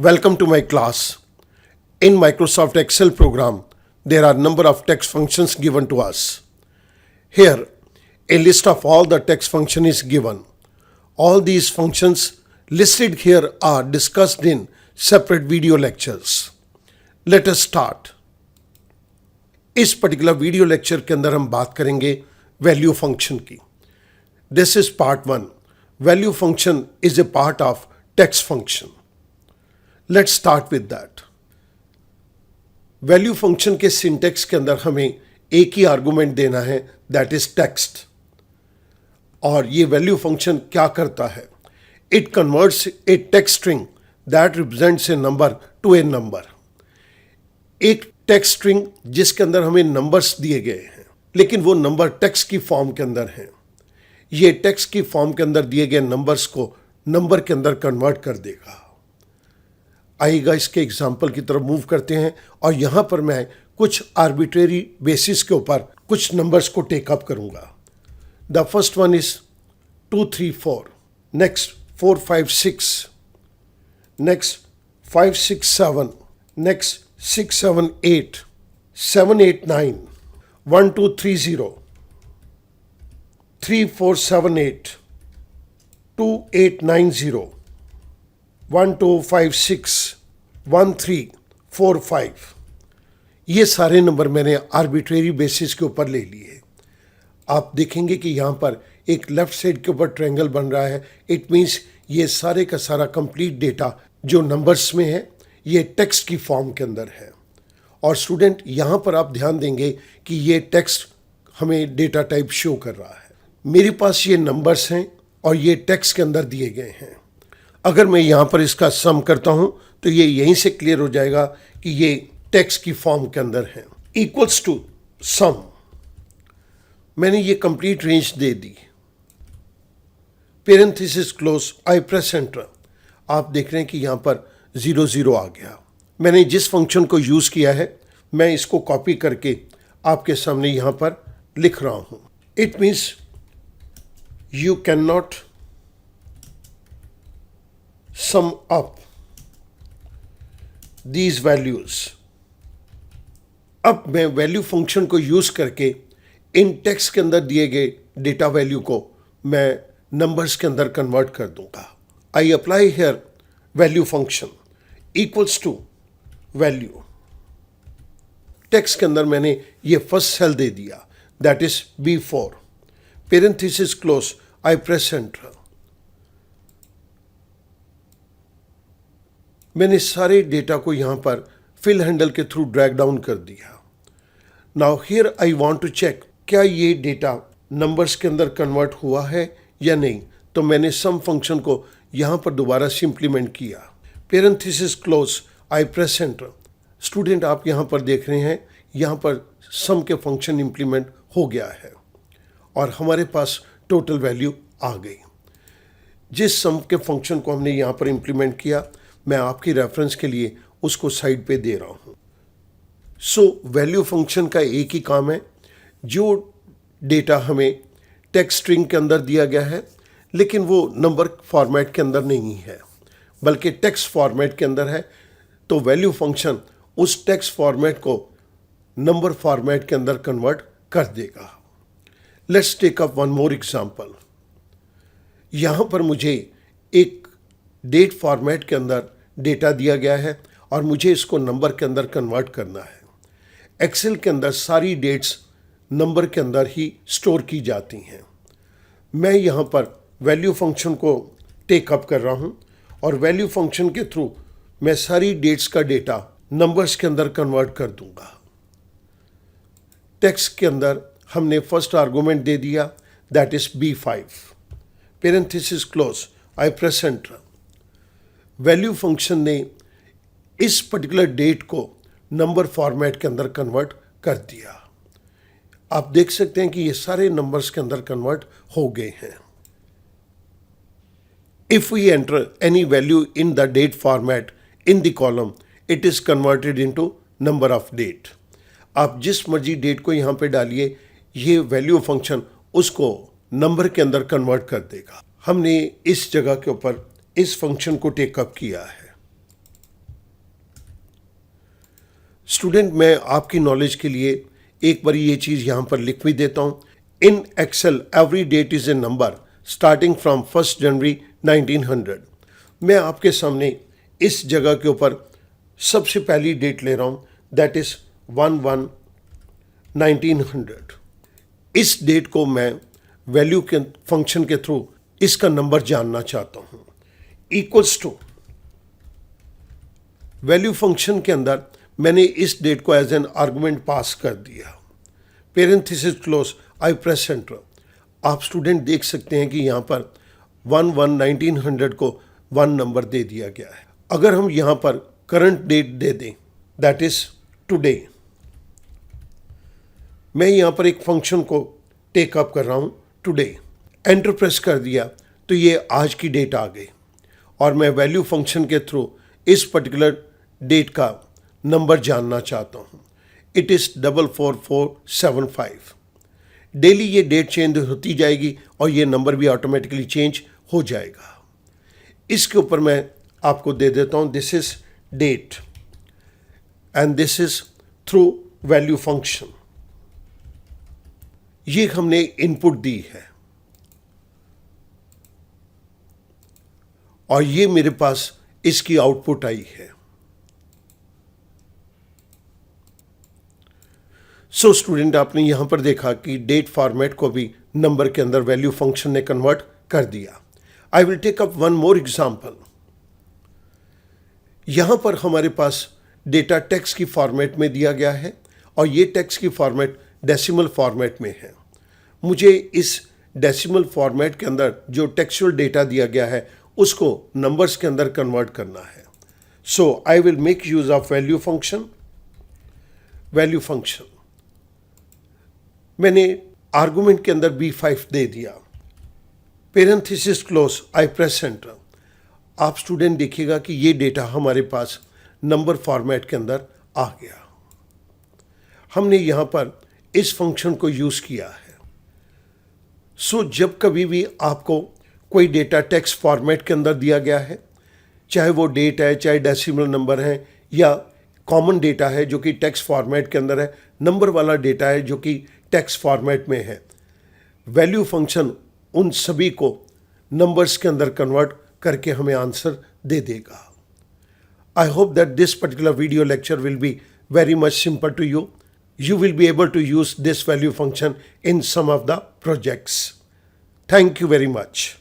Welcome to my class. In Microsoft Excel program, there are number of text functions given to us. Here, a list of all the text function is given. All these functions listed here are discussed in separate video lectures. Let us start. इस particular video lecture के अंदर हम बात करेंगे value function की. This is part 1. Value function is a part of text function. Let's start with that. Value function के syntax के अंदर हमें एक ही आर्गुमेंट देना है, दैट इज टेक्स्ट. और ये वैल्यू फंक्शन क्या करता है? It converts A text string that represents A number two A number. एक टेक्स्ट स्ट्रिंग जिसके अंदर हमें नंबर्स दिए गए हैं, लेकिन वो नंबर टेक्स्ट की फॉर्म के अंदर हैं. ये टेक्स्ट की फॉर्म के अंदर दिए गए नंबर्स को नंबर के अंदर कन्वर्ट कर देगा. आइएगा इसके एग्जाम्पल की तरफ मूव करते हैं और यहां पर मैं कुछ आर्बिट्रेरी बेसिस के ऊपर कुछ नंबर्स को टेकअप करूंगा. The first one is 2 3 4, next 4 5 6, next 5 6 7, next 6 7 8, 7 8 9, 1 2 3 0, 3 4 7 8, 2 8 9 0, 1 2 5 6, 1 3 4 5. ये सारे नंबर मैंने आर्बिट्रेरी बेसिस के ऊपर ले लिए. आप देखेंगे कि यहाँ पर एक लेफ्ट साइड के ऊपर ट्रायंगल बन रहा है. इट मीन्स ये सारे का सारा कंप्लीट डेटा जो नंबर्स में है ये टेक्स्ट की फॉर्म के अंदर है. और स्टूडेंट यहाँ पर आप ध्यान देंगे कि ये टेक्स्ट हमें डेटा टाइप शो कर रहा है. मेरे पास ये नंबर्स हैं और ये टेक्स्ट के अंदर दिए गए हैं. अगर मैं यहाँ पर इसका सम करता हूँ तो ये यहीं से क्लियर हो जाएगा कि ये टेक्स्ट की फॉर्म के अंदर है. Equals to some. मैंने ये complete range they the. Parenthesis close, I press enter. आप देख रहे हैं कि यहाँ पर 0 0 आ गया. मैंने जिस फंक्शन को यूज़ किया है मैं इसको कॉपी करके आपके सामने यहाँ पर लिख रहा हूँ. It means you can not sum up these values. अब मैं वैल्यू फंक्शन को यूज करके इन टेक्स्ट के अंदर दिए गए डेटा वैल्यू को मैं नंबर्स के अंदर कन्वर्ट कर दूंगा. I apply here value function equals to value. Text के अंदर मैंने ये फर्स्ट सेल दे दिया, that is B4. Parenthesis close, I press enter. मैंने सारे डेटा को यहाँ पर फिल हैंडल के थ्रू ड्रैग डाउन कर दिया. Now here I want to check क्या ये डेटा नंबर्स के अंदर कन्वर्ट हुआ है या नहीं. तो मैंने सम फंक्शन को यहाँ पर दोबारा से इम्प्लीमेंट किया. Parenthesis close, I press enter. Student आप यहाँ पर देख रहे हैं यहाँ पर सम के फंक्शन इम्प्लीमेंट हो गया है और हमारे पास टोटल वैल्यू आ गई. जिस सम के फंक्शन को हमने यहाँ पर इम्प्लीमेंट किया मैं आपकी रेफरेंस के लिए उसको साइड पे दे रहा हूँ. सो वैल्यू फंक्शन का एक ही काम है, जो डेटा हमें टेक्स्ट स्ट्रिंग के अंदर दिया गया है लेकिन वो नंबर फॉर्मेट के अंदर नहीं है बल्कि टेक्स्ट फॉर्मेट के अंदर है, तो वैल्यू फंक्शन उस टेक्स्ट फॉर्मेट को नंबर फॉर्मेट के अंदर कन्वर्ट कर देगा. Let's take up one more example. यहाँ पर मुझे एक डेट फॉर्मेट के अंदर डेटा दिया गया है और मुझे इसको नंबर के अंदर कन्वर्ट करना है. एक्सेल के अंदर सारी डेट्स नंबर के अंदर ही स्टोर की जाती हैं. मैं यहाँ पर वैल्यू फंक्शन को टेक अप कर रहा हूँ और वैल्यू फंक्शन के थ्रू मैं सारी डेट्स का डेटा नंबर्स के अंदर कन्वर्ट कर दूंगा. टेक्स्ट के अंदर हमने फर्स्ट आर्गुमेंट दे दिया, that is B5. Parenthesis close, I press enter. Value function ने इस पर्टिकुलर डेट को नंबर फॉर्मेट के अंदर कन्वर्ट कर दिया. आप देख सकते हैं कि ये सारे नंबर्स के अंदर कन्वर्ट हो गए हैं. If we enter any value in the date format in the column, it is converted into number of date. आप जिस मर्जी डेट को यहाँ पे डालिए, ये वैल्यू फंक्शन उसको नंबर के अंदर कन्वर्ट कर देगा. हमने इस जगह के ऊपर इस फंक्शन को टेकअप किया है. स्टूडेंट, मैं आपकी नॉलेज के लिए एक बार ये चीज़ यहाँ पर लिख भी देता हूँ। In Excel every date is a number starting from 1 January 1900। मैं आपके सामने इस जगह के ऊपर सबसे पहली डेट ले रहा हूँ, दैट इज़ 1/1/1900। इस डेट को मैं वैल्यू के फंक्शन के थ्रू इसका नंबर जानना चाहता हूँ। इक्वल्स टू वैल्यू फंक्शन के अंदर मैंने इस डेट को एज एन आर्गुमेंट पास कर दिया। Parenthesis close, I press enter. आप स्टूडेंट देख सकते हैं कि यहाँ पर 1/1/1900 को 1 नंबर दे दिया गया है। अगर हम यहाँ पर करंट डेट दे दें, दैट इज टुडे, मैं यहाँ पर एक फंक्शन को टेक अप कर रहा हूँ टुडे, एंटर प्रेस कर दिया तो ये आज की डेट आ गई और मैं वैल्यू फंक्शन के थ्रू इस पर्टिकुलर डेट का नंबर जानना चाहता हूँ। It is 44475। डेली ये डेट चेंज होती जाएगी और ये नंबर भी ऑटोमेटिकली चेंज हो जाएगा। इसके ऊपर मैं आपको दे देता हूँ, this is date and this is through value function. ये हमने इनपुट दी है और ये मेरे पास इसकी आउटपुट आई है। सो स्टूडेंट, आपने यहां पर देखा कि डेट फॉर्मेट को भी नंबर के अंदर वैल्यू फंक्शन ने कन्वर्ट कर दिया। I will take up one more example. यहां पर हमारे पास डेटा टेक्स्ट की फॉर्मेट में दिया गया है और ये टेक्स्ट की फॉर्मेट डेसिमल फॉर्मेट में है। मुझे इस डेसिमल फॉर्मेट के अंदर जो टेक्सचुअल डेटा दिया गया है उसको नंबर्स के अंदर कन्वर्ट करना है। So I will make use of value function. Value function मैंने आर्गुमेंट के अंदर B5 दे दिया। Parenthesis close, I press enter. आप स्टूडेंट देखिएगा कि ये डेटा हमारे पास नंबर फॉर्मेट के अंदर आ गया। हमने यहाँ पर इस फंक्शन को यूज़ किया है। सो जब कभी भी आपको कोई डेटा टेक्स्ट फॉर्मेट के अंदर दिया गया है, चाहे वो डेट है, चाहे डेसिमल नंबर है, या कॉमन डेटा है जो कि टेक्स्ट फॉर्मेट के अंदर है, नंबर वाला डेटा है जो कि टेक्स्ट फॉर्मेट में है, वैल्यू फंक्शन उन सभी को नंबर्स के अंदर कन्वर्ट करके हमें आंसर दे देगा। I hope that this particular video lecture will be very much simple to you. You will be able to use this value function in some of the projects. Thank you very much.